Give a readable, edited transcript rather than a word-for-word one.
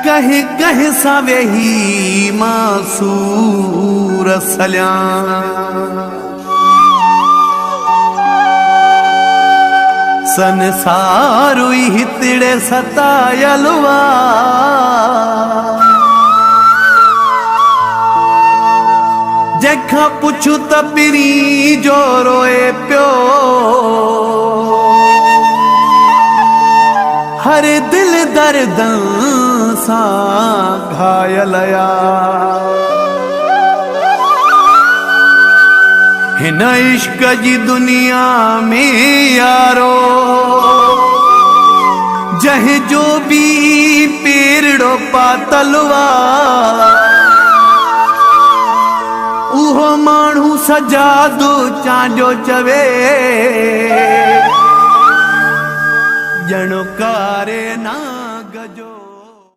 कहे कहे सा वेही मासूर सल्या संसारू हितड़े सतायलवा जखा पुछू त पिरी जो रोए प्यो हर दिल दर्द सा घायलया हिन इश्क जी दुनिया में यारो जहे जो भी पेरड़ो पातलवा उहो मानू सजादो चांजो चवे जणो कारे ना।